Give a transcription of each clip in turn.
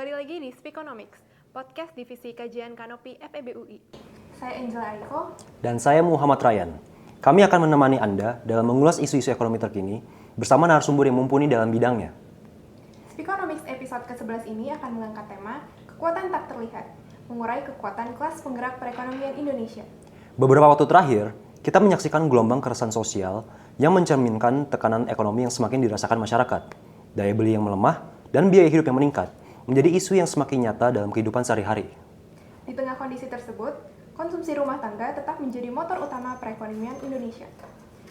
Kembali lagi di Speakonomics, podcast divisi kajian Kanopi FEB UI. Saya Angela Aiko. Dan saya Muhammad Ryan. Kami akan menemani Anda dalam mengulas isu-isu ekonomi terkini bersama narasumber yang mumpuni dalam bidangnya. Speakonomics episode ke-11 ini akan mengangkat tema Kekuatan Tak Terlihat, mengurai kekuatan kelas penggerak perekonomian Indonesia. Beberapa waktu terakhir, kita menyaksikan gelombang keresahan sosial yang mencerminkan tekanan ekonomi yang semakin dirasakan masyarakat. Daya beli yang melemah dan biaya hidup yang meningkat menjadi isu yang semakin nyata dalam kehidupan sehari-hari. Di tengah kondisi tersebut, konsumsi rumah tangga tetap menjadi motor utama perekonomian Indonesia.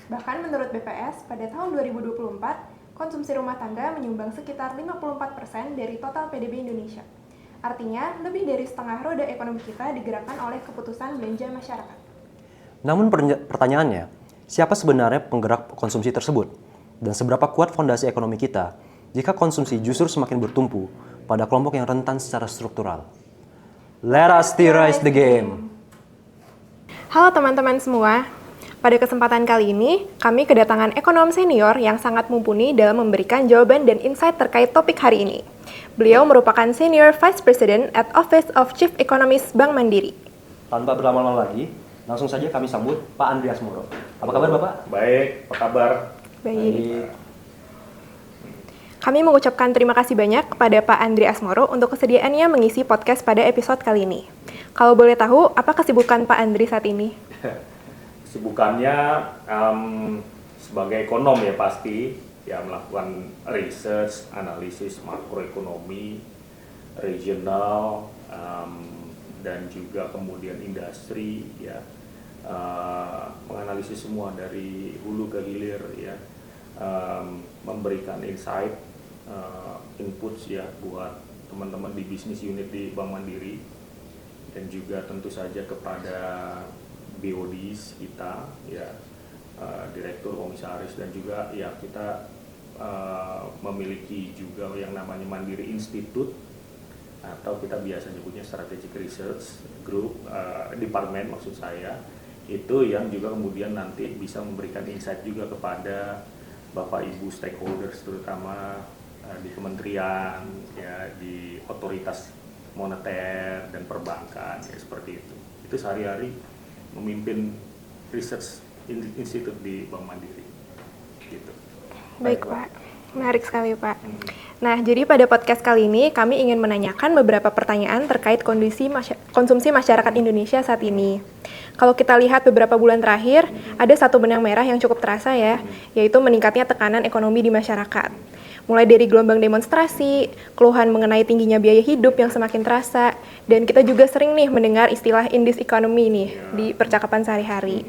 Bahkan menurut BPS, pada tahun 2024, konsumsi rumah tangga menyumbang sekitar 54% dari total PDB Indonesia. Artinya, lebih dari setengah roda ekonomi kita digerakkan oleh keputusan belanja masyarakat. Namun pertanyaannya, siapa sebenarnya penggerak konsumsi tersebut? Dan seberapa kuat fondasi ekonomi kita jika konsumsi justru semakin bertumpu pada kelompok yang rentan secara struktural? Let us theorize the game. Halo teman-teman semua, pada kesempatan kali ini kami kedatangan ekonom senior yang sangat mumpuni dalam memberikan jawaban dan insight terkait topik hari ini. Beliau merupakan Senior Vice President at Office of Chief Economist Bank Mandiri. Tanpa berlama-lama lagi, langsung saja kami sambut Pak Andri Asmoro. Apa kabar Bapak? Baik, apa kabar? Baik. Kami mengucapkan terima kasih banyak kepada Pak Andri Asmoro untuk kesediaannya mengisi podcast pada episode kali ini. Kalau boleh tahu, apa kesibukan Pak Andri saat ini? Kesibukannya sebagai ekonom ya pasti, ya melakukan research, analisis makroekonomi, regional, dan juga kemudian industri, ya, menganalisis semua dari hulu ke hilir, ya, memberikan insight, inputs ya buat teman-teman di bisnis unit di Bank Mandiri, dan juga tentu saja kepada BODs kita, ya, direktur, komisaris, dan juga ya kita memiliki juga yang namanya Mandiri Institute, atau kita biasa nyebutnya Strategic Research Group, departemen maksud saya, itu yang juga kemudian nanti bisa memberikan insight juga kepada Bapak Ibu stakeholders, terutama di kementerian, ya, di otoritas moneter dan perbankan, ya, seperti itu. Itu sehari-hari memimpin research institute di Bank Mandiri. Gitu. Baik Pak, menarik sekali Pak. Nah, jadi pada podcast kali ini kami ingin menanyakan beberapa pertanyaan terkait kondisi konsumsi masyarakat Indonesia saat ini. Kalau kita lihat beberapa bulan terakhir, ada satu benang merah yang cukup terasa ya, yaitu meningkatnya tekanan ekonomi di masyarakat. Mulai dari gelombang demonstrasi, keluhan mengenai tingginya biaya hidup yang semakin terasa, dan kita juga sering nih mendengar istilah in this economy nih di percakapan sehari-hari.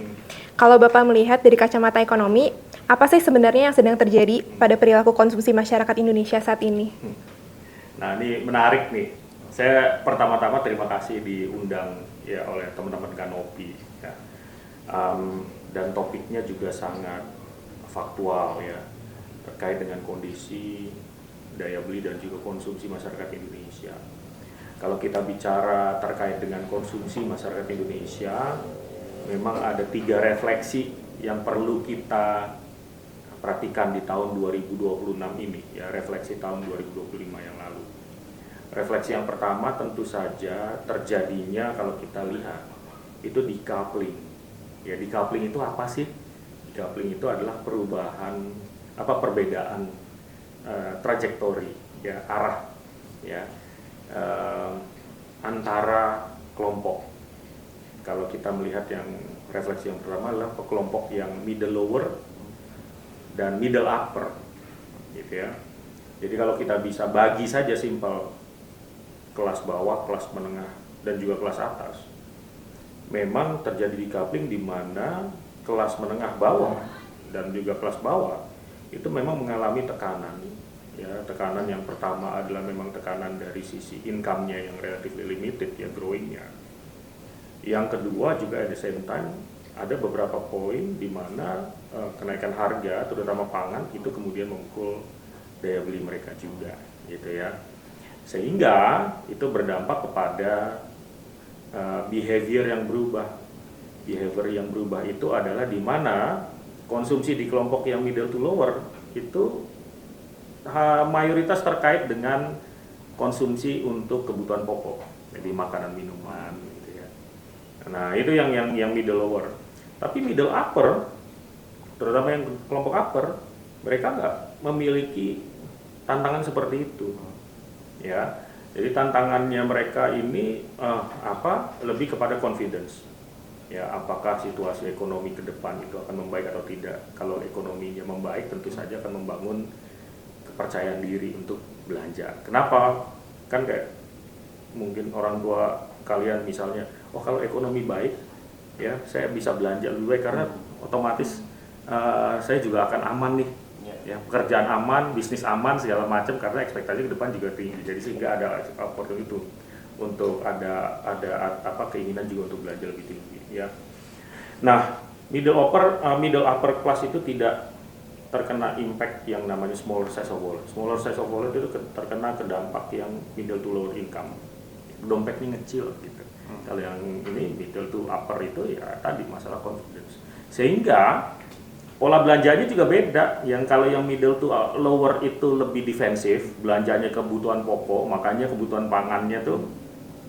Kalau Bapak melihat dari kacamata ekonomi, apa sih sebenarnya yang sedang terjadi pada perilaku konsumsi masyarakat Indonesia saat ini? Nah, ini menarik nih. Saya pertama-tama terima kasih diundang ya oleh teman-teman Kanopi, ya. Dan topiknya juga sangat faktual ya, terkait dengan kondisi daya beli dan juga konsumsi masyarakat Indonesia. Kalau kita bicara terkait dengan konsumsi masyarakat Indonesia, memang ada 3 refleksi yang perlu kita perhatikan di tahun 2026 ini, ya, refleksi tahun 2025 yang lalu. Refleksi yang pertama tentu saja terjadinya kalau kita lihat itu decoupling. Ya, decoupling itu apa sih? Decoupling itu adalah perbedaan trajektori, ya, arah, ya, antara kelompok. Kalau kita melihat yang refleksi yang pertama adalah kelompok yang middle lower dan middle upper, gitu ya. Jadi kalau kita bisa bagi saja simpel kelas bawah, kelas menengah, dan juga kelas atas, memang terjadi decoupling di mana kelas menengah bawah dan juga kelas bawah itu memang mengalami tekanan, ya. Tekanan yang pertama adalah memang tekanan dari sisi income-nya yang relatively limited, ya, growing-nya. Yang kedua juga at the same time ada beberapa poin di mana kenaikan harga terutama pangan itu kemudian memukul daya beli mereka juga, gitu ya. Sehingga itu berdampak kepada behavior yang berubah. Behavior yang berubah itu adalah di mana konsumsi di kelompok yang middle to lower itu mayoritas terkait dengan konsumsi untuk kebutuhan pokok, jadi makanan, minuman, gitu ya. Nah itu yang middle lower. Tapi middle upper, terutama yang kelompok upper, mereka nggak memiliki tantangan seperti itu, ya. Jadi tantangannya mereka ini lebih kepada confidence. Ya, apakah situasi ekonomi ke depan itu akan membaik atau tidak? Kalau ekonominya membaik, tentu saja akan membangun kepercayaan diri untuk belanja. Kenapa? Kan kayak mungkin orang tua kalian misalnya, oh kalau ekonomi baik, ya saya bisa belanja lebih baik karena otomatis saya juga akan aman nih. Ya, pekerjaan aman, bisnis aman, segala macam karena ekspektasi ke depan juga tinggi. Jadi sehingga ada opportunity itu untuk ada keinginan juga untuk belanja lebih tinggi, ya. Nah, middle upper class itu tidak terkena impact yang namanya smaller size of wallet. Smaller size of wallet itu terkena ke dampak yang middle to lower income. Dompetnya ngecil gitu. Kalau yang ini middle to upper itu ya tadi masalah confidence. Sehingga pola belanjanya juga beda. Yang kalau yang middle to lower itu lebih defensif, belanjanya kebutuhan pokok, makanya kebutuhan pangannya tuh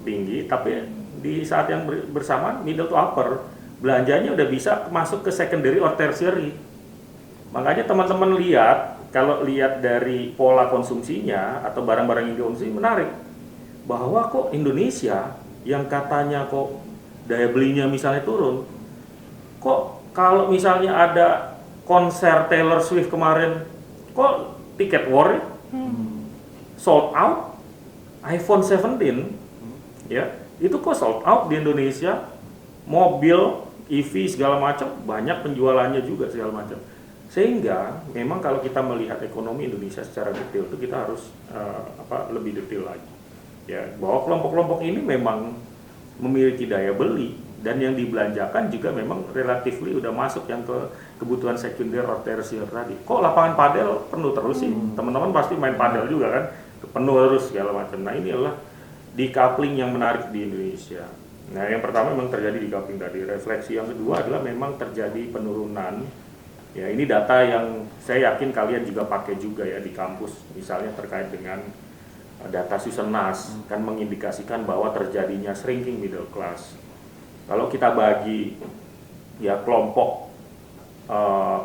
tinggi. Tapi di saat yang bersamaan middle to upper, belanjanya udah bisa masuk ke secondary or tertiary. Makanya teman-teman lihat, kalau lihat dari pola konsumsinya atau barang-barang yang dikonsumsi menarik. Bahwa kok Indonesia yang katanya kok daya belinya misalnya turun, kok kalau misalnya ada konser Taylor Swift kemarin, kok tiket war sold out, iPhone 17 ya itu kok sold out di Indonesia, mobil EV segala macam banyak penjualannya juga segala macam. Sehingga memang kalau kita melihat ekonomi Indonesia secara detail itu kita harus lebih detail lagi, ya bahwa kelompok-kelompok ini memang memiliki daya beli dan yang dibelanjakan juga memang relatifly udah masuk yang ke kebutuhan sekunder or tersier tadi. Kok lapangan padel penuh terus sih? Teman-teman pasti main padel juga kan, penuh terus segala macam. Nah ini adalah decoupling yang menarik di Indonesia. Nah yang pertama memang terjadi decoupling tadi. Refleksi yang kedua adalah memang terjadi penurunan. Ya ini data yang saya yakin kalian juga pakai juga ya di kampus, misalnya terkait dengan data Susenas kan mengindikasikan bahwa terjadinya shrinking middle class. Kalau kita bagi ya kelompok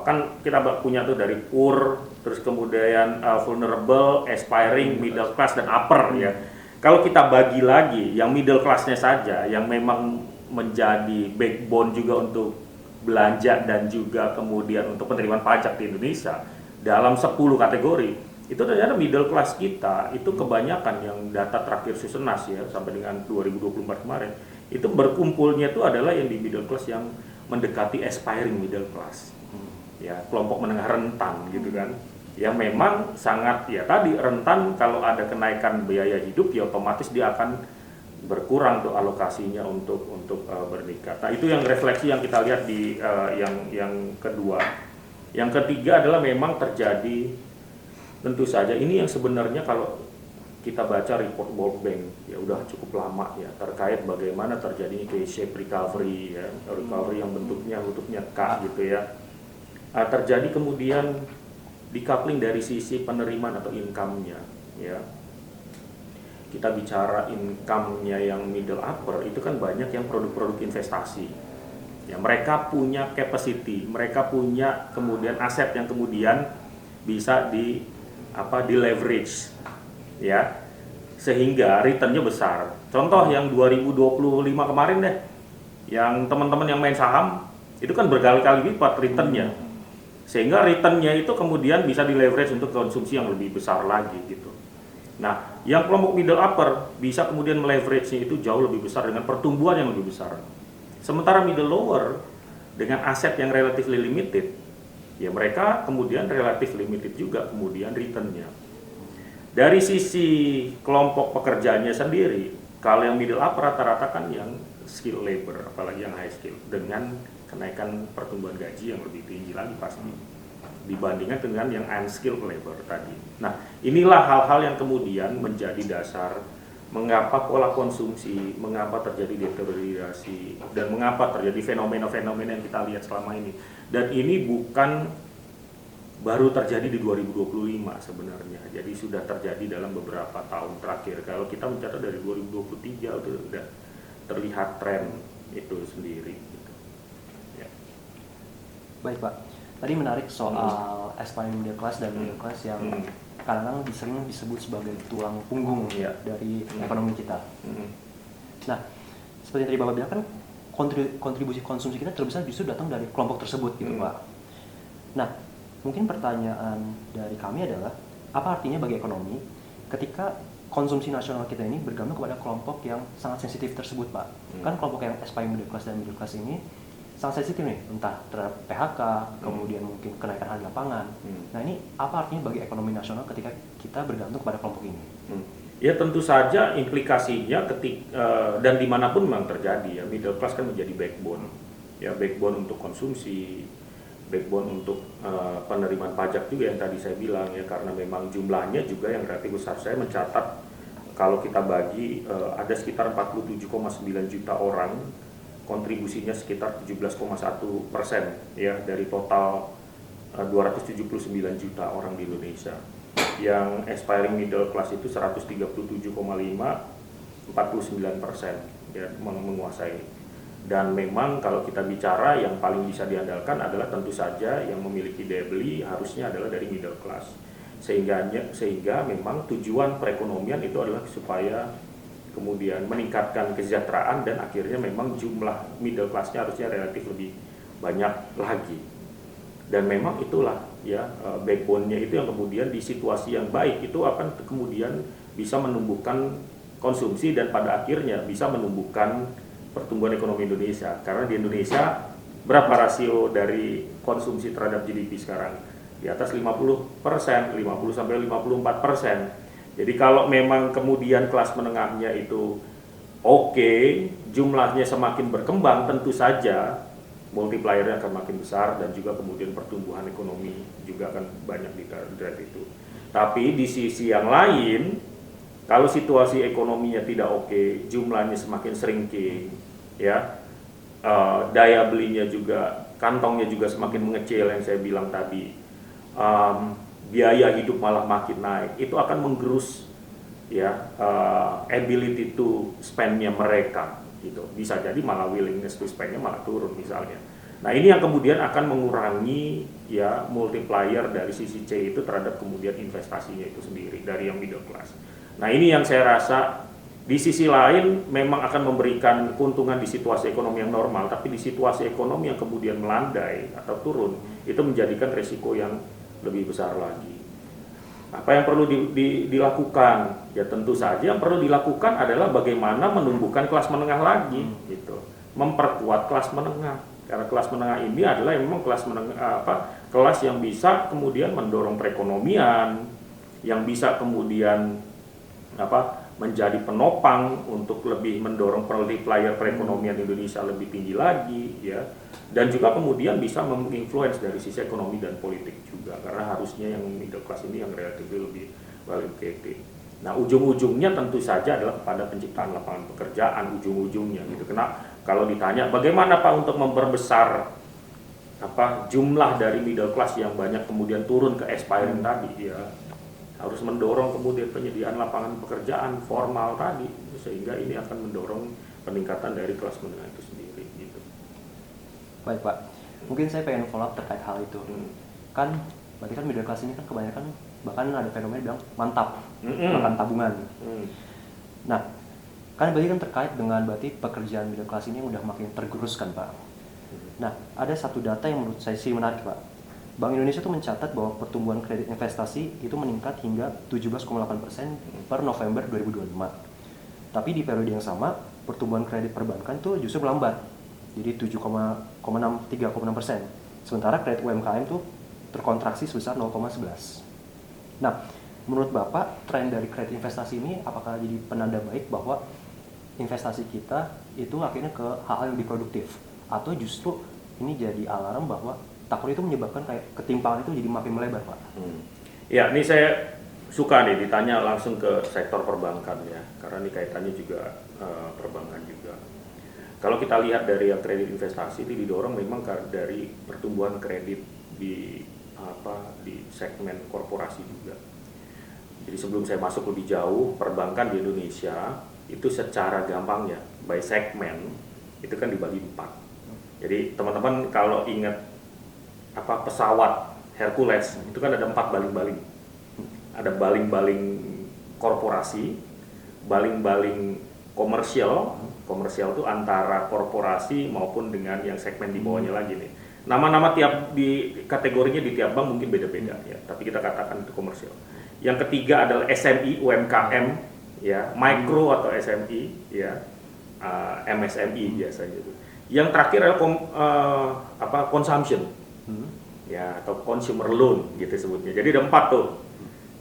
kan kita punya tuh dari poor, terus kemudian vulnerable, aspiring, middle class dan upper ya. Kalau kita bagi lagi yang middle class-nya saja yang memang menjadi backbone juga untuk belanja dan juga kemudian untuk penerimaan pajak di Indonesia dalam 10 kategori itu ternyata middle class kita itu kebanyakan yang data terakhir Susenas ya sampai dengan 2024 kemarin itu berkumpulnya itu adalah yang di middle class yang mendekati aspiring middle class ya kelompok menengah rentan gitu kan yang memang sangat ya tadi rentan kalau ada kenaikan biaya hidup ya otomatis dia akan berkurang tuh alokasinya untuk bernikah. Nah itu yang refleksi yang kita lihat di yang kedua. Yang ketiga adalah memang terjadi tentu saja ini yang sebenarnya kalau kita baca report World Bank ya udah cukup lama ya terkait bagaimana terjadinya K-shape recovery ya recovery yang bentuknya K gitu ya. Terjadi kemudian decoupling dari sisi penerimaan atau income-nya ya. Kita bicara income-nya yang middle upper itu kan banyak yang produk-produk investasi. Ya, mereka punya capacity, mereka punya kemudian aset yang kemudian bisa di leverage. Ya. Sehingga return-nya besar. Contoh yang 2025 kemarin deh. Yang teman-teman yang main saham itu kan berkali-kali lipat return-nya. Sehingga return-nya itu kemudian bisa di leverage untuk konsumsi yang lebih besar lagi gitu. Nah, yang kelompok middle upper bisa kemudian meleverage-nya itu jauh lebih besar dengan pertumbuhan yang lebih besar. Sementara middle lower dengan aset yang relatively limited, ya mereka kemudian relatif limited juga kemudian return-nya. Dari sisi kelompok pekerjaannya sendiri, kalau yang middle upper rata-rata kan yang skill labor, apalagi yang high skill, dengan kenaikan pertumbuhan gaji yang lebih tinggi lagi pasti dibandingkan dengan yang unskilled labor tadi. Nah, inilah hal-hal yang kemudian menjadi dasar mengapa pola konsumsi, mengapa terjadi deteriorasi, dan mengapa terjadi fenomena-fenomena yang kita lihat selama ini. Dan ini bukan baru terjadi di 2025 sebenarnya. Jadi sudah terjadi dalam beberapa tahun terakhir. Kalau kita mencatat dari 2023 itu sudah terlihat tren itu sendiri. Gitu. Ya. Baik Pak, tadi menarik soal aspiring middle class dan middle class yang kadang-kadang sering disebut sebagai tulang punggung dari ekonomi kita. Nah, seperti yang tadi Bapak bilang kan kontribusi konsumsi kita terbesar justru datang dari kelompok tersebut gitu Pak. Nah, mungkin pertanyaan dari kami adalah apa artinya bagi ekonomi ketika konsumsi nasional kita ini bergantung kepada kelompok yang sangat sensitif tersebut Pak. Kan kelompok yang aspiring middle class dan middle class ini sangat sensitif nih, entah terhadap PHK, kemudian mungkin kenaikan harga pangan. Nah ini apa artinya bagi ekonomi nasional ketika kita bergantung pada kelompok ini? Ya tentu saja implikasinya dan dimanapun memang terjadi ya, middle class kan menjadi backbone, ya backbone untuk konsumsi, backbone untuk penerimaan pajak juga yang tadi saya bilang ya, karena memang jumlahnya juga yang relatif besar. Saya mencatat kalau kita bagi ada sekitar 47,9 juta orang, kontribusinya sekitar 17,1% ya dari total 279 juta orang di Indonesia. Yang aspiring middle class itu 137,5, 49% ya menguasai. Dan memang kalau kita bicara yang paling bisa diandalkan adalah tentu saja yang memiliki daya beli harusnya adalah dari middle class. Sehingga memang tujuan perekonomian itu adalah supaya kemudian meningkatkan kesejahteraan dan akhirnya memang jumlah middle class-nya harusnya relatif lebih banyak lagi. Dan memang itulah ya backbone-nya itu yang kemudian di situasi yang baik itu akan kemudian bisa menumbuhkan konsumsi dan pada akhirnya bisa menumbuhkan pertumbuhan ekonomi Indonesia. Karena di Indonesia berapa rasio dari konsumsi terhadap GDP sekarang? Di atas 50%, 50 sampai 54%. Jadi kalau memang kemudian kelas menengahnya itu oke, jumlahnya semakin berkembang, tentu saja multipliernya akan makin besar dan juga kemudian pertumbuhan ekonomi juga akan banyak di itu. Tapi di sisi yang lain, kalau situasi ekonominya tidak oke, jumlahnya semakin shrinking, ya, daya belinya juga, kantongnya juga semakin mengecil yang saya bilang tadi, biaya hidup malah makin naik, itu akan menggerus ya ability to spend-nya mereka. Gitu. Bisa jadi malah willingness to spend-nya malah turun misalnya. Nah ini yang kemudian akan mengurangi ya multiplier dari sisi C itu terhadap kemudian investasinya itu sendiri dari yang middle class. Nah ini yang saya rasa di sisi lain memang akan memberikan keuntungan di situasi ekonomi yang normal, tapi di situasi ekonomi yang kemudian melandai atau turun itu menjadikan resiko yang lebih besar lagi. Apa yang perlu dilakukan? Ya tentu saja yang perlu dilakukan adalah bagaimana menumbuhkan kelas menengah lagi, gitu. Memperkuat kelas menengah. Karena kelas menengah ini adalah memang kelas menengah kelas yang bisa kemudian mendorong perekonomian, yang bisa kemudian menjadi penopang untuk lebih mendorong multiplier perekonomian Indonesia lebih tinggi lagi, ya. Dan juga kemudian bisa menginfluence dari sisi ekonomi dan politik juga, karena harusnya yang middle class ini yang relatif lebih well educated. Nah ujung-ujungnya tentu saja adalah kepada penciptaan lapangan pekerjaan ujung-ujungnya gitu. Karena kalau ditanya bagaimana Pak untuk memperbesar jumlah dari middle class yang banyak kemudian turun ke aspiring tadi, ya harus mendorong kemudian penyediaan lapangan pekerjaan formal tadi, sehingga ini akan mendorong peningkatan dari kelas menengah itu sendiri gitu. Baik Pak, mungkin saya pengen follow up terkait hal itu. Kan berarti kan middle class ini kan kebanyakan bahkan ada fenomena bilang mantap, makan tabungan. Nah, kan berarti kan terkait dengan berarti pekerjaan middle class ini udah makin tergerus kan Pak. Nah, ada satu data yang menurut saya sih menarik Pak. Bank Indonesia itu mencatat bahwa pertumbuhan kredit investasi itu meningkat hingga 17,8% per November 2025. Tapi di periode yang sama, pertumbuhan kredit perbankan itu justru melambat. Jadi 7,3,6%. Sementara kredit UMKM itu terkontraksi sebesar 0,11. Nah, menurut Bapak, tren dari kredit investasi ini apakah jadi penanda baik bahwa investasi kita itu akhirnya ke hal-hal yang lebih produktif? Atau justru ini jadi alarm bahwa takut itu menyebabkan kayak ketimpangan itu jadi makin melebar, Pak? Ya, ini saya suka nih ditanya langsung ke sektor perbankan ya, karena ini kaitannya juga perbankan juga. Kalau kita lihat dari yang kredit investasi itu didorong memang dari pertumbuhan kredit di di segmen korporasi juga. Jadi sebelum saya masuk lebih jauh, perbankan di Indonesia itu secara gampangnya by segmen itu kan dibagi 4. Jadi teman-teman kalau ingat pesawat Hercules itu kan ada 4 baling-baling. Ada baling-baling korporasi, baling-baling komersial itu antara korporasi maupun dengan yang segmen di bawahnya lagi nih. Nama-nama tiap di kategorinya di tiap bank mungkin beda-beda ya, tapi kita katakan itu komersial. Yang ketiga adalah SMI, UMKM, ya, micro atau SMI, ya, MSMI biasanya itu. Yang terakhir adalah consumption, ya, atau consumer loan gitu sebutnya. Jadi ada 4 tuh.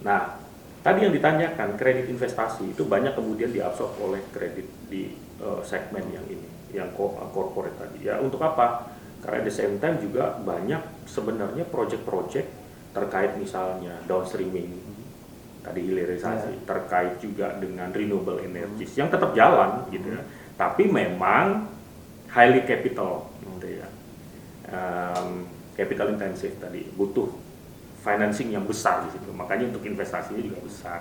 Nah, tadi yang ditanyakan kredit investasi itu banyak kemudian diabsorb oleh kredit di segmen yang ini, yang corporate tadi. Ya, untuk apa? Karena at the same time juga banyak sebenarnya project-project terkait misalnya downstreaming, tadi hilirisasi, terkait juga dengan renewable energies yang tetap jalan gitu ya. Tapi memang highly capital gitu ya. Capital intensive tadi, butuh financing yang besar di situ. Makanya untuk investasinya juga besar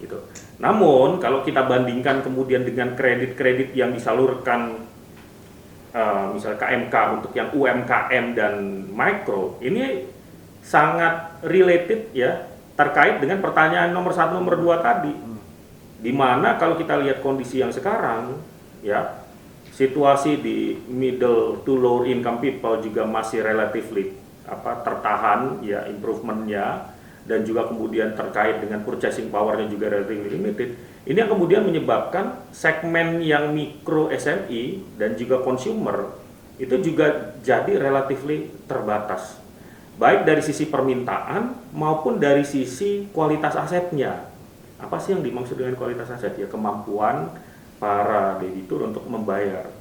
gitu. Namun kalau kita bandingkan kemudian dengan kredit-kredit yang disalurkan misalnya KMK untuk yang UMKM dan mikro, ini sangat related ya, terkait dengan pertanyaan nomor 1, nomor 2 tadi. Dimana kalau kita lihat kondisi yang sekarang ya, situasi di middle to low income people juga masih relatively tertahan ya, improvementnya, dan juga kemudian terkait dengan purchasing powernya juga relatively limited. Ini yang kemudian menyebabkan segmen yang mikro SME dan juga consumer itu juga jadi relatively terbatas, baik dari sisi permintaan maupun dari sisi kualitas asetnya. Apa sih yang dimaksud dengan kualitas aset? Ya, kemampuan para debitur untuk membayar,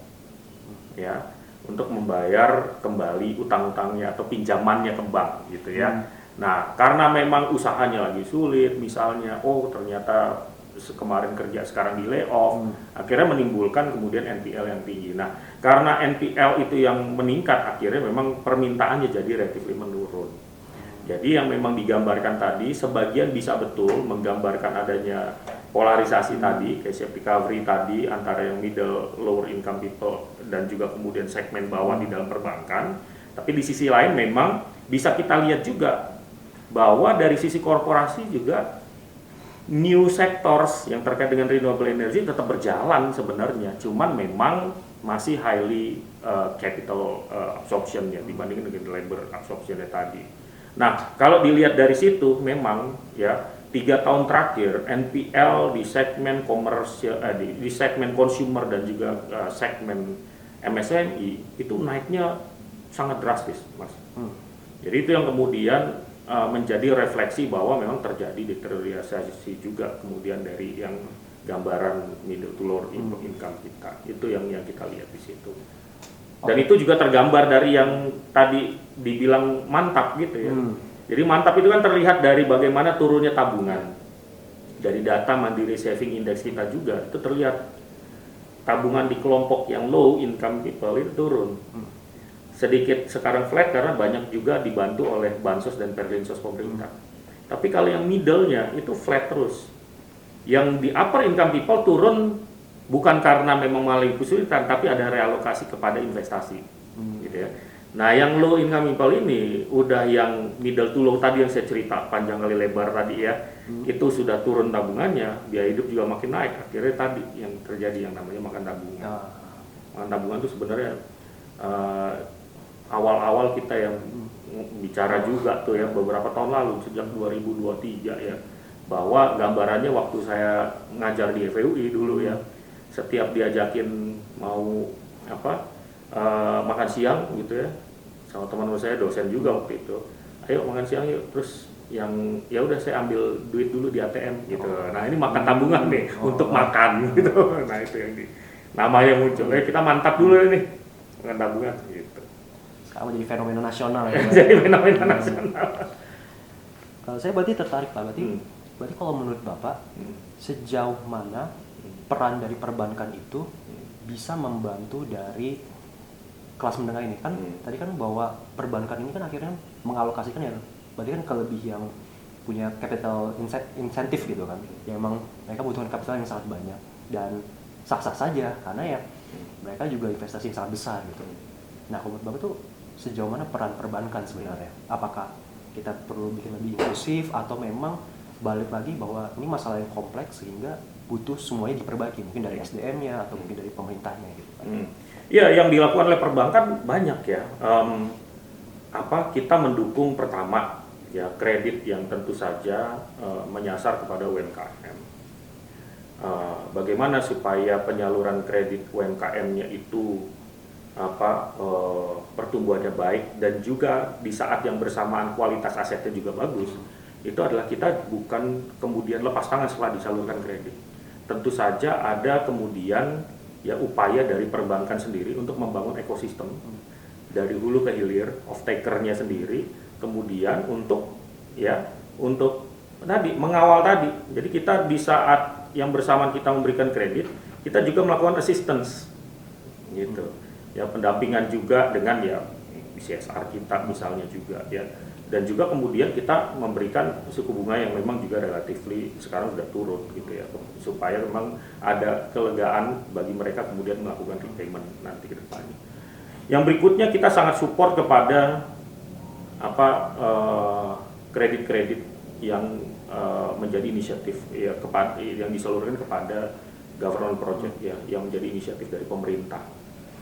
ya, untuk membayar kembali utang-utangnya atau pinjamannya ke bank gitu ya. Nah, karena memang usahanya lagi sulit, misalnya, ternyata kemarin kerja sekarang di layoff, akhirnya menimbulkan kemudian NPL yang tinggi. Nah, karena NPL itu yang meningkat, akhirnya memang permintaannya jadi relatively menurun. Jadi yang memang digambarkan tadi, sebagian bisa betul menggambarkan adanya polarisasi tadi, K-shaped recovery tadi, antara yang middle, lower income people, dan juga kemudian segmen bawah di dalam perbankan. Tapi di sisi lain memang bisa kita lihat juga bahwa dari sisi korporasi juga new sectors yang terkait dengan renewable energy tetap berjalan sebenarnya, cuman memang masih highly capital absorption ya dibandingkan dengan labor absorptionnya tadi. Nah, kalau dilihat dari situ memang ya 3 tahun terakhir NPL di segmen komersial, di segmen consumer dan juga segmen MSME itu naiknya sangat drastis, Mas. Jadi itu yang kemudian menjadi refleksi bahwa memang terjadi deteriorasi juga kemudian dari yang gambaran middle to lower income kita. Itu yang kita lihat di situ. Dan itu juga tergambar dari yang tadi dibilang mantap gitu ya. Jadi mantap itu kan terlihat dari bagaimana turunnya tabungan. Dari data Mandiri Saving Index kita juga itu terlihat tabungan di kelompok yang low income people itu turun. Sedikit sekarang flat karena banyak juga dibantu oleh bansos dan perlinsos pemerintah. Tapi kalau yang middle-nya itu flat terus. Yang di upper income people turun bukan karena memang mengalami kesulitan, tapi ada realokasi kepada investasi, gitu ya. Nah, yang low income people ini udah yang middle to low tadi yang saya cerita panjang kali lebar tadi ya, itu sudah turun tabungannya, biaya hidup juga makin naik. Akhirnya tadi yang terjadi yang namanya makan tabungan. Makan tabungan itu sebenarnya awal-awal kita yang bicara juga tuh ya beberapa tahun lalu sejak 2023 ya, bahwa gambarannya waktu saya ngajar di FUI dulu ya, setiap diajakin mau makan siang gitu ya sama teman saya dosen juga waktu itu, ayo makan siang yuk, terus yang ya udah saya ambil duit dulu di ATM gitu. Nah, ini makan tabungan nih untuk makan gitu. Nah, itu yang namanya muncul. Kita mantap dulu nih makan tabungan gitu. Sekarang jadi fenomena nasional ya. Jadi fenomena nasional. Kalau saya berarti tertarik Pak, berarti kalau menurut Bapak sejauh mana peran dari perbankan itu bisa membantu dari kelas menengah ini kan tadi kan bahwa perbankan ini kan akhirnya mengalokasikan ya berarti kan lebih yang punya capital insentif gitu kan, yang memang mereka butuhkan kapital yang sangat banyak dan sah-sah saja karena ya mereka juga investasi yang sangat besar gitu. Nah, menurut Bapak tuh sejauh mana peran perbankan sebenarnya? Apakah kita perlu bikin lebih inklusif atau memang balik lagi bahwa ini masalah yang kompleks sehingga butuh semuanya diperbaiki, mungkin dari SDM-nya atau mungkin dari pemerintahnya gitu kan? Ya, yang dilakukan oleh perbankan banyak ya. Kita mendukung pertama ya kredit yang tentu saja menyasar kepada UMKM. Bagaimana supaya penyaluran kredit UMKM-nya itu pertumbuhannya baik dan juga di saat yang bersamaan kualitas asetnya juga bagus. Itu adalah kita bukan kemudian lepas tangan setelah disalurkan kredit. Tentu saja ada kemudian ya upaya dari perbankan sendiri untuk membangun ekosistem dari hulu ke hilir, off-taker-nya sendiri, kemudian untuk tadi mengawal tadi. Jadi kita di saat yang bersamaan kita memberikan kredit, kita juga melakukan assistance gitu. Ya, pendampingan juga dengan ya CSR kita misalnya juga ya. Dan juga kemudian kita memberikan suku bunga yang memang juga relatively sekarang sudah turun gitu ya, supaya memang ada kelegaan bagi mereka kemudian melakukan repayment nanti ke depannya. Yang berikutnya kita sangat support kepada kredit-kredit yang menjadi inisiatif ya yang disalurkan kepada government project ya yang menjadi inisiatif dari pemerintah.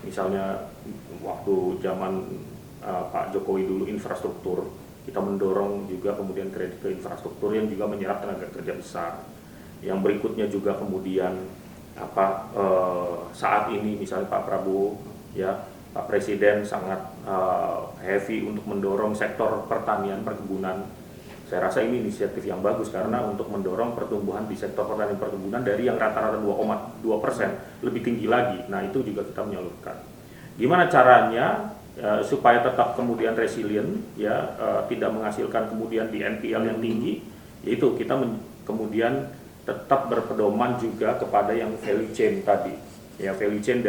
Misalnya waktu zaman Pak Jokowi dulu infrastruktur, kita mendorong juga kemudian kredit ke infrastruktur yang juga menyerap tenaga kerja besar. Yang berikutnya juga kemudian saat ini misalnya Pak Prabowo ya Pak Presiden sangat heavy untuk mendorong sektor pertanian perkebunan. Saya rasa ini inisiatif yang bagus karena untuk mendorong pertumbuhan di sektor pertanian perkebunan dari yang rata-rata 2,2% lebih tinggi lagi. Nah, itu juga kita menyalurkan. Gimana caranya supaya tetap kemudian resilient ya tidak menghasilkan kemudian di NPL yang tinggi, yaitu kita kemudian tetap berpedoman juga kepada yang value chain tadi ya, value chain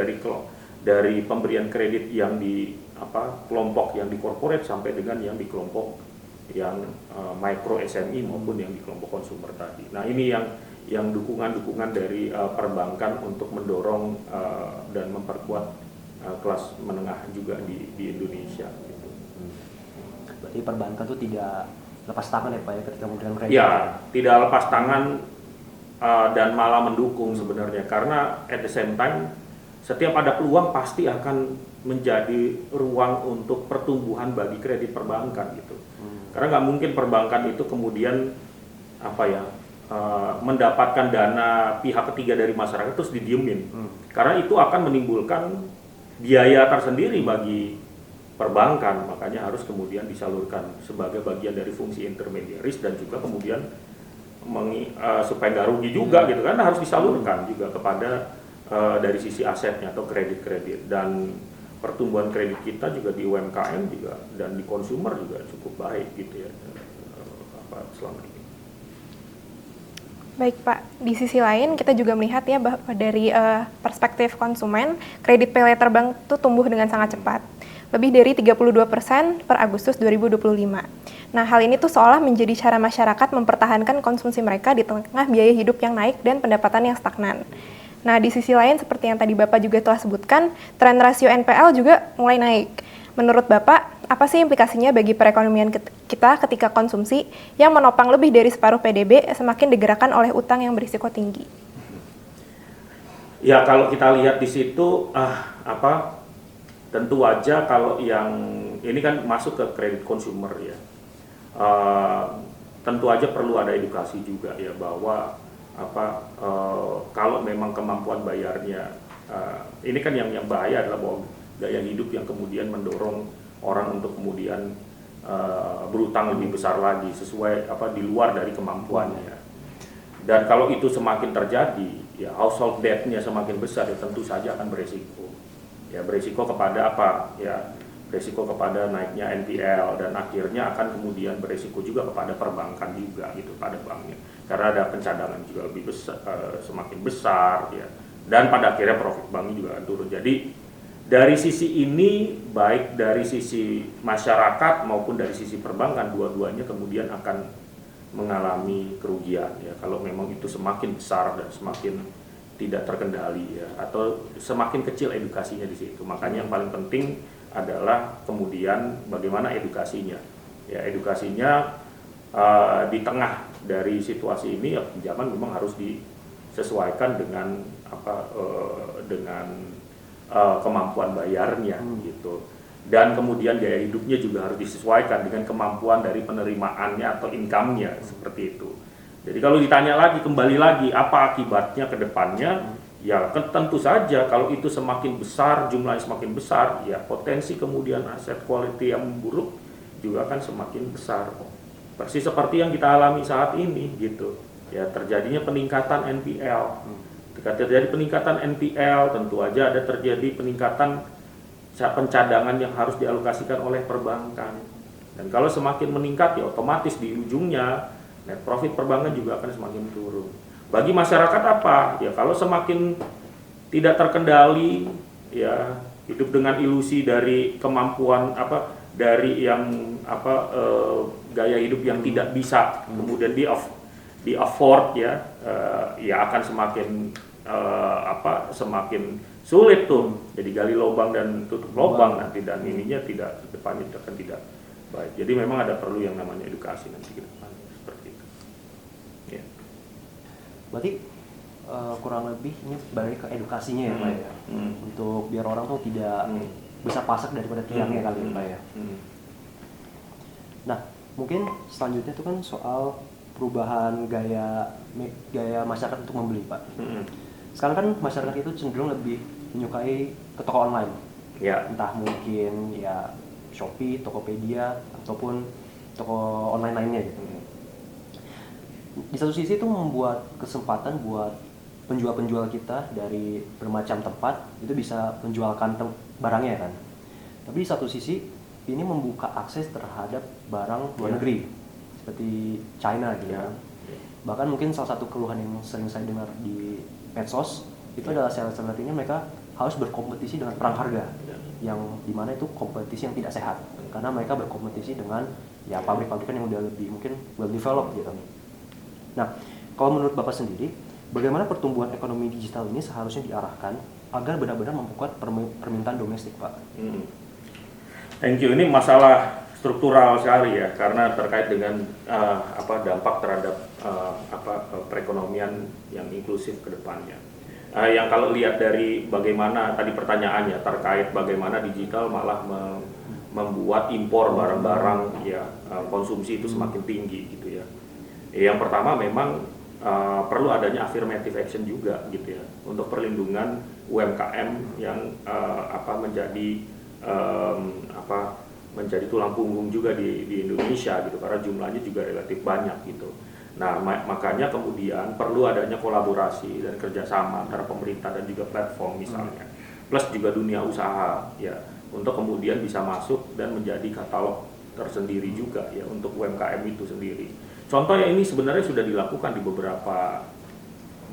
dari pemberian kredit yang di kelompok yang di corporate sampai dengan yang di kelompok yang micro SME maupun yang di kelompok konsumer tadi. Nah, ini yang dukungan dari perbankan untuk mendorong dan memperkuat kelas menengah juga di Indonesia gitu. Berarti perbankan itu tidak lepas tangan ya Pak ya ketika memberikan kredit? Ya, tidak lepas tangan dan malah mendukung sebenarnya karena at the same time setiap ada peluang pasti akan menjadi ruang untuk pertumbuhan bagi kredit perbankan gitu. Karena nggak mungkin perbankan itu kemudian mendapatkan dana pihak ketiga dari masyarakat terus didiemin. Karena itu akan menimbulkan biaya tersendiri bagi perbankan, makanya harus kemudian disalurkan sebagai bagian dari fungsi intermediaris dan juga kemudian supaya nggak rugi juga gitu kan, harus disalurkan juga kepada dari sisi asetnya atau kredit-kredit. Dan pertumbuhan kredit kita juga di UMKM juga dan di konsumer juga cukup baik gitu ya selama ini. Baik Pak, di sisi lain kita juga melihat ya bahwa dari perspektif konsumen, kredit pay later bank itu tumbuh dengan sangat cepat. Lebih dari 32% per Agustus 2025. Nah, hal ini tuh seolah menjadi cara masyarakat mempertahankan konsumsi mereka di tengah biaya hidup yang naik dan pendapatan yang stagnan. Nah, di sisi lain seperti yang tadi Bapak juga telah sebutkan, tren rasio NPL juga mulai naik. Menurut Bapak, apa sih implikasinya bagi perekonomian kita ketika konsumsi yang menopang lebih dari separuh PDB semakin digerakkan oleh utang yang berisiko tinggi? Ya, kalau kita lihat di situ, tentu aja kalau yang ini kan masuk ke kredit consumer ya, tentu aja perlu ada edukasi juga ya bahwa kalau memang kemampuan bayarnya, ini kan yang bahaya adalah bahwa gaya hidup yang kemudian mendorong orang untuk kemudian berutang lebih besar lagi sesuai di luar dari kemampuannya. Dan kalau itu semakin terjadi, ya household debt-nya semakin besar, ya tentu saja akan beresiko. Ya beresiko kepada ya beresiko kepada naiknya NPL dan akhirnya akan kemudian beresiko juga kepada perbankan juga gitu pada banknya. Karena ada pencadangan juga lebih besar, semakin besar ya. Dan pada akhirnya profit banknya juga akan turun. Jadi dari sisi ini, baik dari sisi masyarakat maupun dari sisi perbankan, dua-duanya kemudian akan mengalami kerugian ya kalau memang itu semakin besar dan semakin tidak terkendali ya, atau semakin kecil edukasinya di situ. Makanya yang paling penting adalah kemudian bagaimana edukasinya. Ya, edukasinya di tengah dari situasi ini ya, pinjaman memang harus disesuaikan dengan kemampuan bayarnya gitu. Dan kemudian gaya hidupnya juga harus disesuaikan dengan kemampuan dari penerimaannya atau income-nya seperti itu. Jadi kalau ditanya lagi, kembali lagi apa akibatnya ke depannya, ya tentu saja kalau itu semakin besar, jumlahnya semakin besar, ya potensi kemudian aset quality yang memburuk juga akan semakin besar. Persis seperti yang kita alami saat ini gitu. Ya, terjadinya peningkatan NPL. Ketika terjadi peningkatan NPL, tentu aja ada terjadi peningkatan pencadangan yang harus dialokasikan oleh perbankan. Dan kalau semakin meningkat ya otomatis di ujungnya net profit perbankan juga akan semakin turun. Bagi masyarakat apa? Ya kalau semakin tidak terkendali, ya hidup dengan ilusi dari kemampuan dari yang gaya hidup yang tidak bisa kemudian di afford ya, ya akan semakin sulit tuh. Jadi gali lubang dan tutup lubang nanti, dan ininya tidak, depannya akan tidak baik. Jadi memang ada perlu yang namanya edukasi nanti ke depan seperti itu. Ya. Berarti kurang lebih ini balik ke edukasinya ya Pak ya, untuk biar orang tuh tidak bisa pasak daripada tiangnya kali ya Pak ya. Nah mungkin selanjutnya itu kan soal perubahan gaya masyarakat untuk membeli Pak. Sekarang kan masyarakat itu cenderung lebih menyukai ke toko online, Ya. entah mungkin ya Shopee, Tokopedia ataupun toko online lainnya gitu. Di satu sisi itu membuat kesempatan buat penjual-penjual kita dari bermacam tempat itu bisa menjualkan barangnya kan. Tapi di satu sisi ini membuka akses terhadap barang luar negeri seperti China gitu kan. Bahkan mungkin salah satu keluhan yang sering saya dengar di medsos itu adalah seller-seller ini mereka harus berkompetisi dengan perang harga, yang dimana itu kompetisi yang tidak sehat karena mereka berkompetisi dengan ya pabrik-pabrikan yang udah lebih mungkin well developed gitu. Nah, kalau menurut Bapak sendiri, bagaimana pertumbuhan ekonomi digital ini seharusnya diarahkan agar benar-benar memperkuat permintaan domestik, Pak? Thank you. Ini masalah struktural sekali ya, karena terkait dengan dampak terhadap perekonomian yang inklusif ke depannya. Yang kalau lihat dari bagaimana tadi pertanyaannya terkait bagaimana digital malah membuat impor barang-barang ya konsumsi itu semakin tinggi gitu ya. Yang pertama memang perlu adanya affirmative action juga gitu ya untuk perlindungan UMKM yang menjadi tulang punggung juga di Indonesia gitu, karena jumlahnya juga relatif banyak gitu. Nah makanya kemudian perlu adanya kolaborasi dan kerjasama antara pemerintah dan juga platform misalnya, plus juga dunia usaha ya untuk kemudian bisa masuk dan menjadi katalog tersendiri juga ya untuk UMKM itu sendiri. Contohnya ini sebenarnya sudah dilakukan di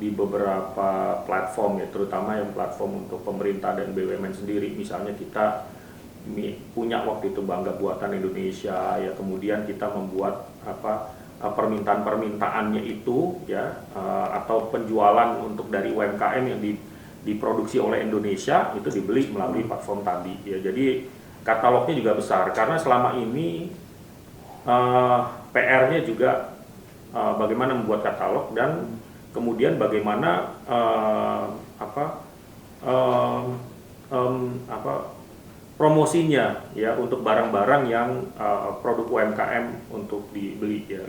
beberapa platform ya, terutama yang platform untuk pemerintah dan BUMN sendiri. Misalnya kita punya waktu itu Bangga Buatan Indonesia ya, kemudian kita membuat permintaan-permintaannya itu ya atau penjualan untuk dari UMKM yang diproduksi oleh Indonesia itu dibeli melalui platform tadi ya. Jadi katalognya juga besar karena selama ini PR-nya juga bagaimana membuat katalog dan kemudian bagaimana promosinya ya untuk barang-barang yang produk UMKM untuk dibeli ya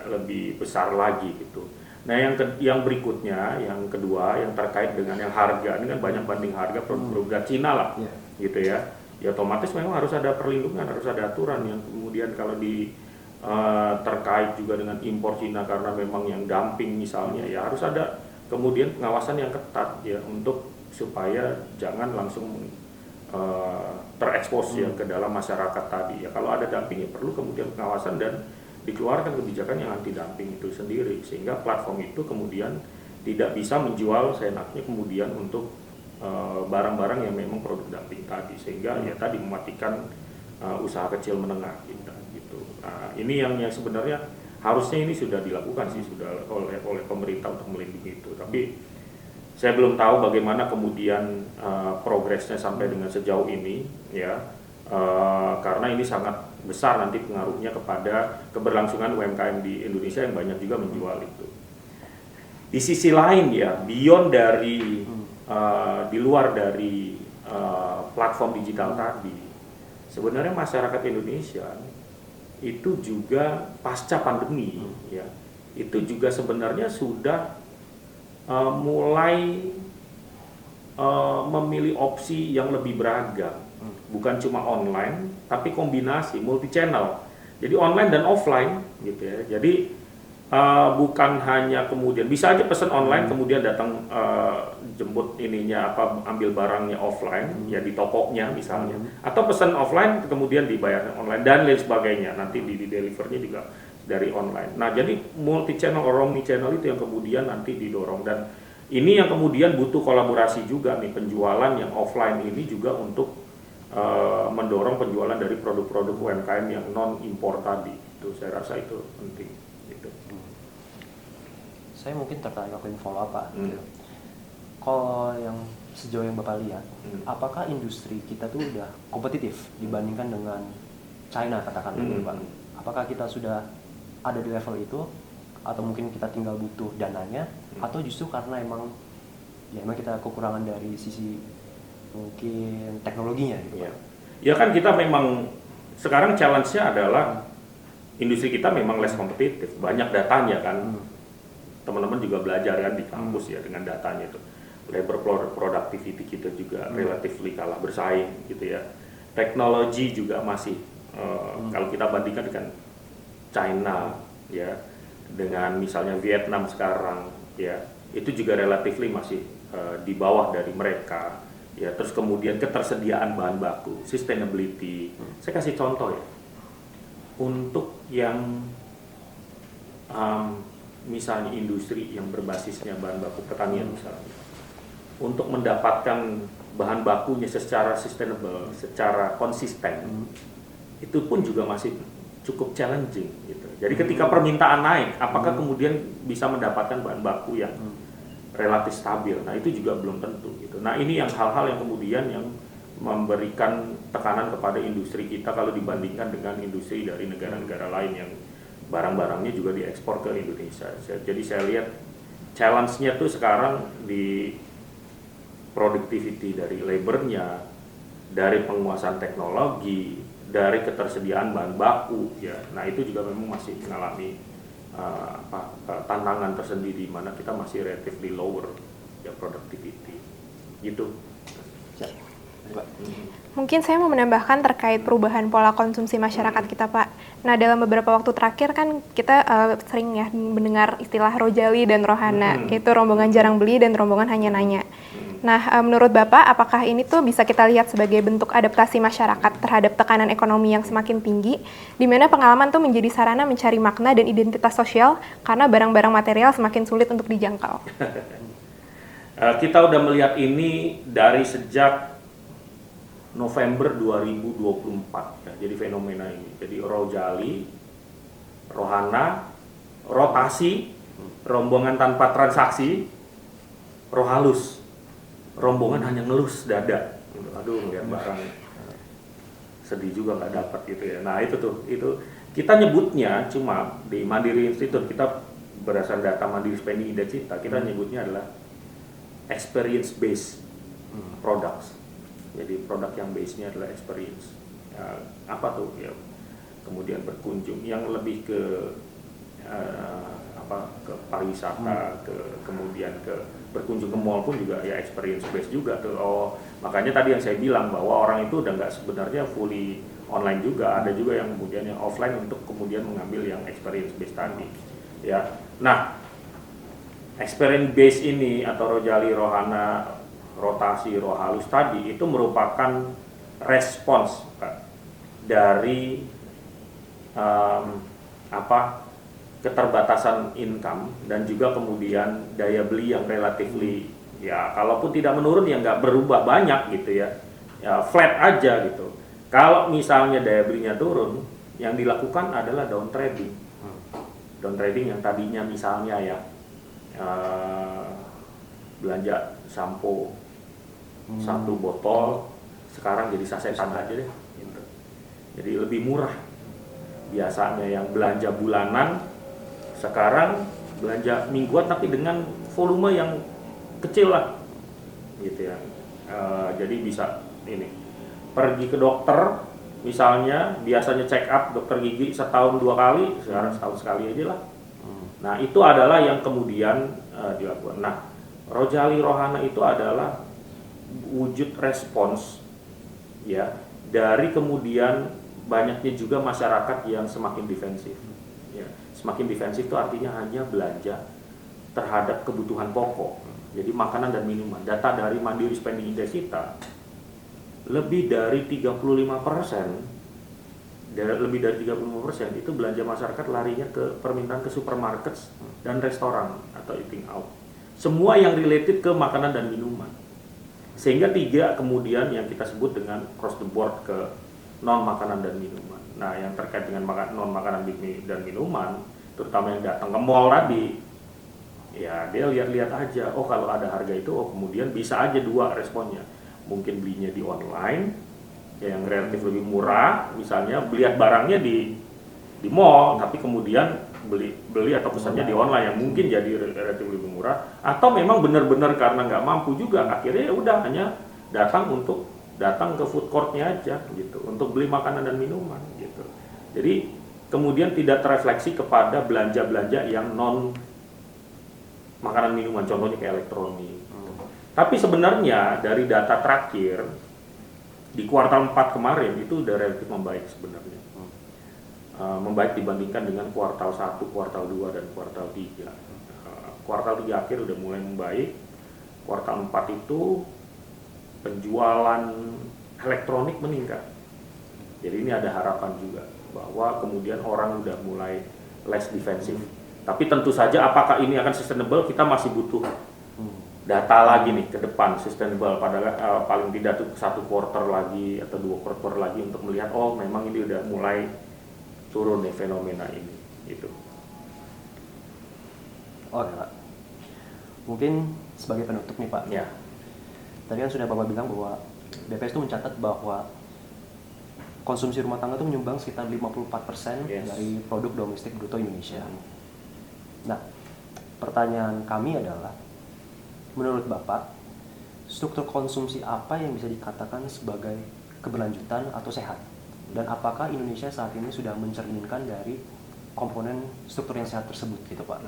lebih besar lagi gitu. Nah yang berikutnya, yang kedua yang terkait dengan yang harga, ini kan banyak banding harga produk Cina lah gitu ya. Ya otomatis memang harus ada perlindungan, harus ada aturan yang kemudian kalau terkait juga dengan impor Cina karena memang yang dumping misalnya ya harus ada kemudian pengawasan yang ketat ya untuk supaya jangan langsung terekspos ya ke dalam masyarakat tadi ya. Kalau ada dumping ya perlu kemudian pengawasan dan dikeluarkan kebijakan yang anti dumping itu sendiri sehingga platform itu kemudian tidak bisa menjual seenaknya kemudian untuk barang-barang yang memang produk dumping tadi, sehingga ya tadi mematikan usaha kecil menengah kita gitu. Nah, ini yang sebenarnya harusnya ini sudah dilakukan sih, sudah oleh pemerintah untuk melindungi itu, tapi saya belum tahu bagaimana kemudian progresnya sampai dengan sejauh ini ya, karena ini sangat besar nanti pengaruhnya kepada keberlangsungan UMKM di Indonesia yang banyak juga menjual itu. Di sisi lain ya, beyond dari di luar dari platform digital tadi, sebenarnya masyarakat Indonesia itu juga pasca pandemi ya, itu juga sebenarnya sudah mulai memilih opsi yang lebih beragam, bukan cuma online tapi kombinasi multi channel, jadi online dan offline gitu ya. Jadi bukan hanya kemudian bisa aja pesan online kemudian datang jemput ininya ambil barangnya offline ya di tokonya misalnya, atau pesan offline kemudian dibayar online dan lain sebagainya, nanti di delivernya juga dari online. Nah, jadi multi channel or omni channel itu yang kemudian nanti didorong, dan ini yang kemudian butuh kolaborasi juga nih, penjualan yang offline ini juga untuk mendorong penjualan dari produk-produk UMKM yang non impor tadi. Itu saya rasa itu penting gitu. Saya mungkin tertarik aku follow up, Pak. Kalau yang sejauh yang Bapak lihat, apakah industri kita tuh udah kompetitif dibandingkan dengan China katakan gitu, Pak? Apakah kita sudah ada di level itu, atau mungkin kita tinggal butuh dananya, atau justru karena emang kita kekurangan dari sisi mungkin teknologinya gitu, Pak? Ya kan kita memang sekarang challenge-nya adalah industri kita memang less kompetitif, banyak datanya kan. Teman-teman juga belajar kan di kampus ya dengan datanya itu. Labor productivity kita juga relatively kalah bersaing gitu ya. Teknologi juga masih kalau kita bandingkan dengan China ya, dengan misalnya Vietnam sekarang ya, itu juga relatively masih di bawah dari mereka ya. Terus kemudian ketersediaan bahan baku, sustainability. Saya kasih contoh ya. Untuk yang misalnya industri yang berbasisnya bahan baku pertanian misalnya, untuk mendapatkan bahan bakunya secara sustainable, secara konsisten, itu pun juga masih cukup challenging gitu. Jadi ketika permintaan naik, apakah kemudian bisa mendapatkan bahan baku yang relatif stabil? Nah, itu juga belum tentu gitu. Nah, ini yang hal-hal yang kemudian yang memberikan tekanan kepada industri kita kalau dibandingkan dengan industri dari negara-negara lain yang barang-barangnya juga diekspor ke Indonesia. Jadi saya lihat challenge-nya tuh sekarang di productivity dari labornya, dari penguasaan teknologi, dari ketersediaan bahan baku ya. Nah, itu juga memang masih mengalami tantangan tersendiri, di mana kita masih relatively lower ya productivity gitu. Mungkin saya mau menambahkan terkait perubahan pola konsumsi masyarakat kita, Pak. Nah, dalam beberapa waktu terakhir kan kita sering ya mendengar istilah rojali dan rohana, yaitu rombongan jarang beli dan rombongan hanya nanya. Nah, menurut Bapak, apakah ini tuh bisa kita lihat sebagai bentuk adaptasi masyarakat terhadap tekanan ekonomi yang semakin tinggi, di mana pengalaman tuh menjadi sarana mencari makna dan identitas sosial karena barang-barang material semakin sulit untuk dijangkau? Kita udah melihat ini dari sejak November 2024 ya, jadi fenomena ini. Jadi rojali, rohana, rotasi, rombongan tanpa transaksi, rohalus, rombongan hanya ngelus dada. Aduh, ngeliat barang sedih juga nggak dapat gitu ya. Nah, itu kita nyebutnya cuma di Mandiri Institute, kita berdasarkan data Mandiri Spending Index kita nyebutnya adalah experience based products. Jadi produk yang base-nya adalah experience. Apa tuh ya? Kemudian berkunjung yang lebih ke ke pariwisata, kemudian ke berkunjung ke mall pun juga ya experience based juga tuh. Oh, makanya tadi yang saya bilang bahwa orang itu udah nggak sebenarnya fully online juga, ada juga yang kemudian yang offline untuk kemudian mengambil yang experience based tadi. Ya. Nah, experience based ini atau rojali, rohana, rotasi, rohalus tadi itu merupakan respons dari keterbatasan income dan juga kemudian daya beli yang relatively Ya kalaupun tidak menurun ya nggak berubah banyak gitu ya, ya flat aja gitu. Kalau misalnya daya belinya turun, yang dilakukan adalah down trading. Down trading yang tadinya misalnya ya belanja sampo satu botol sekarang jadi sasetan aja deh gitu. Jadi lebih murah. Biasanya yang belanja bulanan sekarang belanja mingguan tapi dengan volume yang kecil lah gitu ya. Jadi bisa ini pergi ke dokter misalnya biasanya check up dokter gigi setahun 2 kali, sekarang setahun sekali aja lah. Nah itu adalah yang kemudian dilakukan. Nah Rojali Rohana itu adalah wujud respons ya dari kemudian banyaknya juga masyarakat yang semakin defensif ya. Semakin defensif itu artinya hanya belanja terhadap kebutuhan pokok, jadi makanan dan minuman. Data dari Mandiri Spending Index kita lebih dari 35%, lebih dari 35% itu belanja masyarakat larinya ke permintaan ke supermarket dan restoran atau eating out, semua yang related ke makanan dan minuman. Sehingga 3 kemudian yang kita sebut dengan cross the board ke non makanan dan minuman. Nah yang terkait dengan non makanan dan minuman, terutama yang datang ke mall tadi, ya dia lihat-lihat aja, oh kalau ada harga itu, oh kemudian bisa aja 2 responnya. Mungkin belinya di online yang relatif lebih murah, misalnya lihat barangnya di mall, tapi kemudian beli atau pesannya di online yang mungkin jadi relatif lebih murah, atau memang benar-benar karena nggak mampu juga akhirnya ya udah hanya datang ke food courtnya aja gitu untuk beli makanan dan minuman gitu. Jadi kemudian tidak terefleksi kepada belanja-belanja yang non makanan minuman, contohnya kayak elektronik. Tapi sebenarnya dari data terakhir di kuartal 4 kemarin itu udah relatif membaik sebenarnya. Membaik dibandingkan dengan kuartal 1, kuartal 2, dan kuartal 3. Kuartal 3 akhir udah mulai membaik. Kuartal 4 itu penjualan elektronik meningkat. Jadi ini ada harapan juga bahwa kemudian orang udah mulai less defensif. Tapi tentu saja apakah ini akan sustainable, kita masih butuh data lagi nih ke depan sustainable, padahal paling tidak tuh 1 quarter lagi atau 2 quarter lagi untuk melihat oh memang ini udah mulai turun nih fenomena ini gitu. Oh ya Pak, mungkin sebagai penutup nih Pak Ya. Tadi kan sudah Bapak bilang bahwa BPS itu mencatat bahwa konsumsi rumah tangga itu menyumbang sekitar 54% dari produk domestik bruto Indonesia. Nah, pertanyaan kami adalah, menurut Bapak, struktur konsumsi apa yang bisa dikatakan sebagai keberlanjutan atau sehat? Dan apakah Indonesia saat ini sudah mencerminkan dari komponen struktur yang sehat tersebut gitu Pak?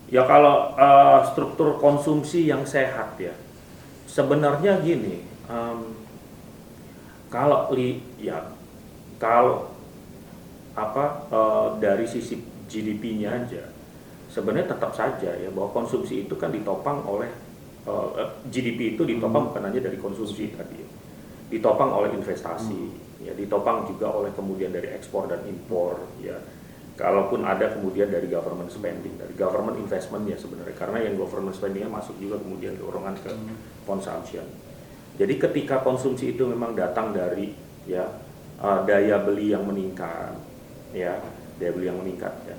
Ya kalau struktur konsumsi yang sehat ya, sebenarnya gini, dari sisi GDP-nya aja, sebenarnya tetap saja ya bahwa konsumsi itu kan ditopang oleh GDP itu ditopang bukan hanya dari konsumsi tadi, ditopang oleh investasi, ya ditopang juga oleh kemudian dari ekspor dan impor, ya. Kalaupun ada kemudian dari government spending, dari government investment ya sebenarnya, karena yang government spendingnya masuk juga kemudian dorongan ke consumption. Jadi ketika konsumsi itu memang datang dari ya daya beli yang meningkat, ya daya beli yang meningkat, ya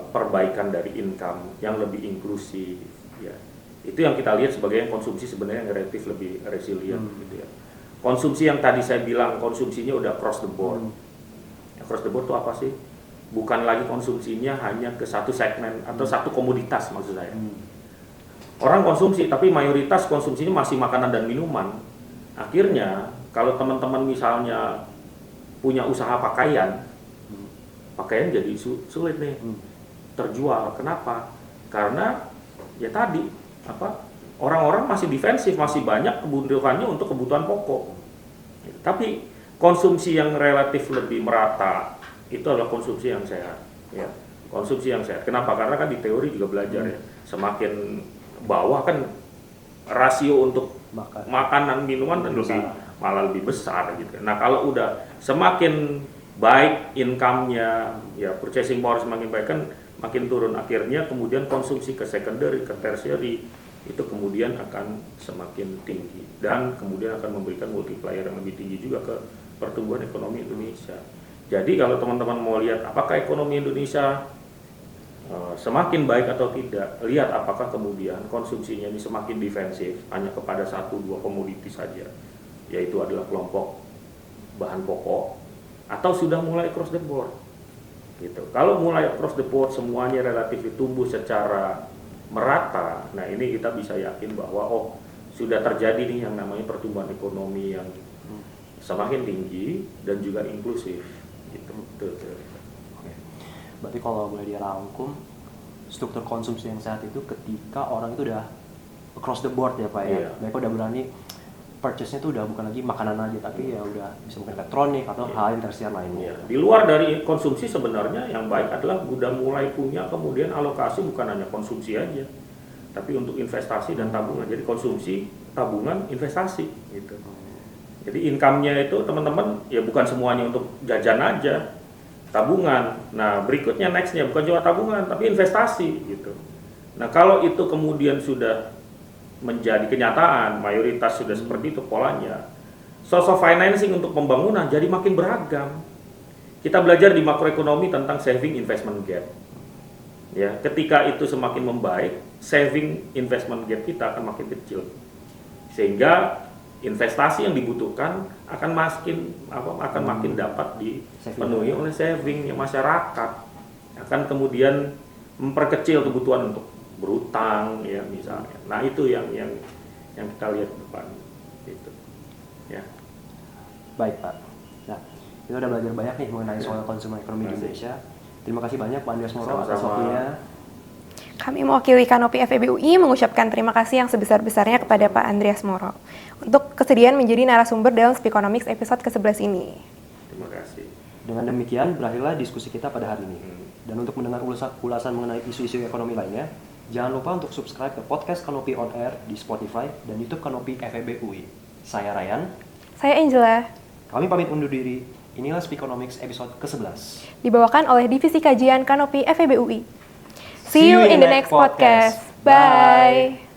perbaikan dari income yang lebih inklusif, ya itu yang kita lihat sebagai konsumsi sebenarnya yang relatif lebih resilient gitu ya. Konsumsi yang tadi saya bilang konsumsinya udah cross the board. Ya, cross the board itu apa sih? Bukan lagi konsumsinya hanya ke satu segmen atau satu komoditas maksud saya. Orang konsumsi tapi mayoritas konsumsinya masih makanan dan minuman. Akhirnya kalau teman-teman misalnya punya usaha pakaian, pakaian jadi sulit nih terjual. Kenapa? Karena ya tadi orang-orang masih defensif, masih banyak kebutuhannya untuk kebutuhan pokok. Tapi konsumsi yang relatif lebih merata itu adalah konsumsi yang sehat, ya. Konsumsi yang sehat. Kenapa? Karena kan di teori juga belajar ya, semakin bawah kan rasio untuk makanan minuman malah lebih besar gitu. Nah kalau udah semakin baik income-nya, ya purchasing power semakin baik kan makin turun. Akhirnya kemudian konsumsi ke secondary, ke tertiary itu kemudian akan semakin tinggi dan kemudian akan memberikan multiplier yang lebih tinggi juga ke pertumbuhan ekonomi Indonesia. Jadi kalau teman-teman mau lihat apakah ekonomi Indonesia semakin baik atau tidak, lihat apakah kemudian konsumsinya ini semakin defensif hanya kepada 1-2 komoditi saja, yaitu adalah kelompok bahan pokok, atau sudah mulai across the board gitu. Kalau mulai across the board semuanya relatif tumbuh secara merata, nah ini kita bisa yakin bahwa sudah terjadi nih yang namanya pertumbuhan ekonomi yang semakin tinggi dan juga inklusif gitu. Oke. Berarti kalau boleh dirangkum, struktur konsumsi yang sehat itu ketika orang itu udah across the board ya Pak ya. Mereka udah berani purchase-nya itu udah bukan lagi makanan aja, tapi ya udah bisa mungkin elektronik atau hal yang tersier lainnya. Di luar dari konsumsi sebenarnya yang baik adalah udah mulai punya kemudian alokasi bukan hanya konsumsi aja, tapi untuk investasi dan tabungan. Jadi konsumsi, tabungan, investasi gitu. Jadi income-nya itu teman-teman ya bukan semuanya untuk jajan aja, tabungan. Nah berikutnya next-nya bukan cuma tabungan tapi investasi gitu. Nah kalau itu kemudian sudah menjadi kenyataan, mayoritas sudah seperti itu polanya, source of financing untuk pembangunan jadi makin beragam. Kita belajar di makroekonomi tentang saving investment gap. Ya, ketika itu semakin membaik, saving investment gap kita akan makin kecil. Sehingga investasi yang dibutuhkan akan makin dapat dipenuhi oleh savingnya masyarakat. Akan kemudian memperkecil kebutuhan untuk berutang ya misalnya. Nah itu yang kita lihat ke depan gitu. Ya. Baik Pak. Nah, kita udah belajar banyak nih mengenai soal konsumen ekonomi di Indonesia. Terima kasih banyak Pak Andreas Moro atas waktunya. Kami mewakili Kanopi FEB UI mengucapkan terima kasih yang sebesar-besarnya kepada Pak Andreas Moro untuk kesediaan menjadi narasumber dalam Speakonomics episode ke-11 ini. Terima kasih. Dengan demikian berakhirlah diskusi kita pada hari ini. Dan untuk mendengar ulasan mengenai isu-isu ekonomi lainnya, jangan lupa untuk subscribe ke podcast Kanopi On Air di Spotify dan YouTube Kanopi FEB UI. Saya Ryan. Saya Angela. Kami pamit undur diri. Inilah Speakonomics episode ke-11. Dibawakan oleh Divisi Kajian Kanopi FEB UI. See you in the next podcast. Bye.